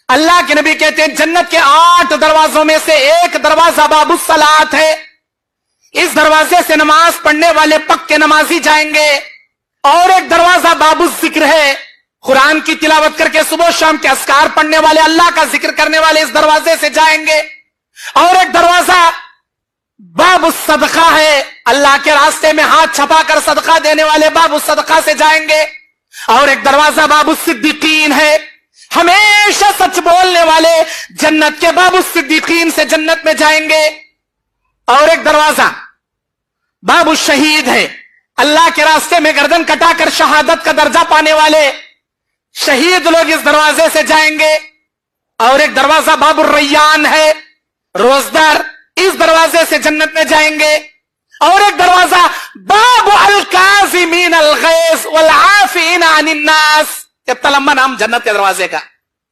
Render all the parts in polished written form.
اللہ کے نبی کہتے ہیں جنت کے 8 دروازوں میں سے ایک دروازہ باب الصلاۃ ہے. اس دروازے سے نماز پڑھنے والے پکے نمازی جائیں گے. اور ایک دروازہ باب الذکر ہے, قرآن کی تلاوت کر کے صبح و شام کے اذکار پڑھنے والے, اللہ کا ذکر کرنے والے اس دروازے سے جائیں گے. اور ایک دروازہ باب الصدقہ ہے, اللہ کے راستے میں ہاتھ چھپا کر صدقہ دینے والے باب الصدقہ سے جائیں گے. اور ایک دروازہ باب الصدیقین ہے, ہمیشہ سچ بولنے والے جنت کے باب الصدیقین سے جنت میں جائیں گے. اور ایک دروازہ باب الشہید ہے, اللہ کے راستے میں گردن کٹا کر شہادت کا درجہ پانے والے شہید لوگ اس دروازے سے جائیں گے. اور ایک دروازہ باب الریان ہے, روزدار اس دروازے سے جنت میں جائیں گے. اور ایک دروازہ باب الکاظمین الغیظ والعافین عن الناس, کتنا لمبا نام جنت کے دروازے کا,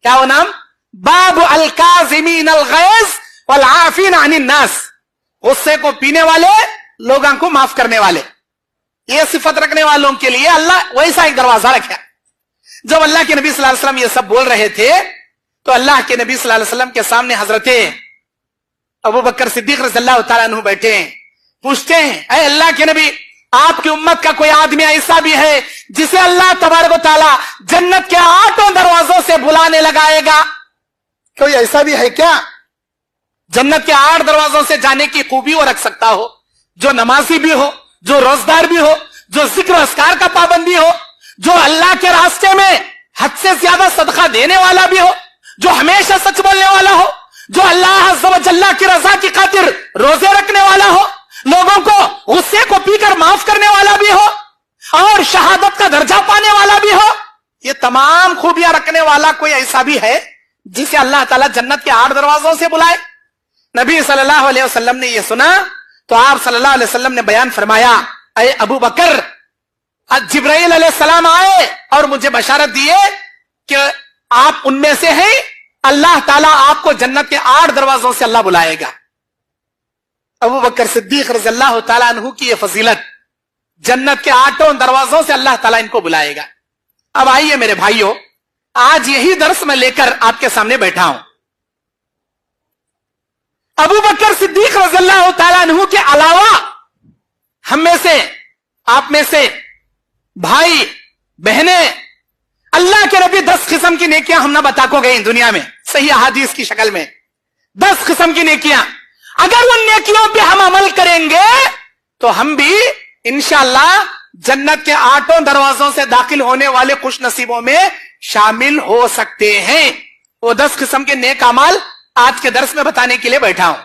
کیا وہ نام؟ باب الکاظمین الغیظ والعافین عن الناس, غصے کو پینے والے, لوگوں کو معاف کرنے والے. یہ صفت رکھنے والوں کے لیے اللہ ویسا ایک دروازہ رکھا. جب اللہ کے نبی صلی اللہ علیہ وسلم یہ سب بول رہے تھے تو اللہ کے نبی صلی اللہ علیہ وسلم کے سامنے حضرت ابو بکر صدیق رضی اللہ تعالیٰ عنہ بیٹھے ہیں. پوچھتے ہیں اے اللہ کے نبی, آپ کی امت کا کوئی آدمی ایسا بھی ہے جسے اللہ تبارک و تعالیٰ جنت کے 8 دروازوں سے بلانے لگائے گا؟ کوئی ایسا بھی ہے کیا جنت کے 8 دروازوں سے جانے کی خوبی وہ رکھ سکتا ہو, جو نمازی بھی ہو, جو روزدار بھی ہو, جو ذکر اذکار کا پابندی ہو, جو اللہ کے راستے میں حد سے زیادہ صدقہ دینے والا بھی ہو, جو ہمیشہ سچ بولنے والا ہو, جو اللہ عز و جل کی رضا کی خاطر روزے رکھنے والا ہو, لوگوں کو غصے کو پی کر معاف کرنے والا بھی ہو, اور شہادت کا درجہ پانے والا بھی ہو. یہ تمام خوبیاں رکھنے والا کوئی ایسا بھی ہے جسے اللہ تعالیٰ جنت کے 8 دروازوں سے بلائے؟ نبی صلی اللہ علیہ وسلم نے یہ سنا تو آپ صلی اللہ علیہ وسلم نے بیان فرمایا, اے ابو بکر, جبرائیل علیہ السلام آئے اور مجھے بشارت دیے کہ آپ ان میں سے ہیں, اللہ تعالیٰ آپ کو جنت کے 8 دروازوں سے اللہ بلائے گا. ابو بکر صدیق رضی اللہ تعالیٰ عنہ کی یہ فضیلت, جنت کے 8 دروازوں سے اللہ تعالیٰ ان کو بلائے گا. اب آئیے میرے بھائیوں, آج یہی درس میں لے کر آپ کے سامنے بیٹھا ہوں. ابو بکر صدیق رضی اللہ تعالیٰ عنہ کے علاوہ ہم میں سے, آپ میں سے بھائی بہنیں, اللہ کے نبی 10 قسم کی نیکیاں ہم نہ بتا کو گئے دنیا میں صحیح احادیث کی شکل میں. 10 قسم کی نیکیاں, اگر ان نیکیوں پہ ہم عمل کریں گے تو ہم بھی انشاءاللہ جنت کے 8 دروازوں سے داخل ہونے والے خوش نصیبوں میں شامل ہو سکتے ہیں. وہ 10 قسم کے نیک اعمال آج کے درس میں بتانے کے لیے بیٹھا ہوں.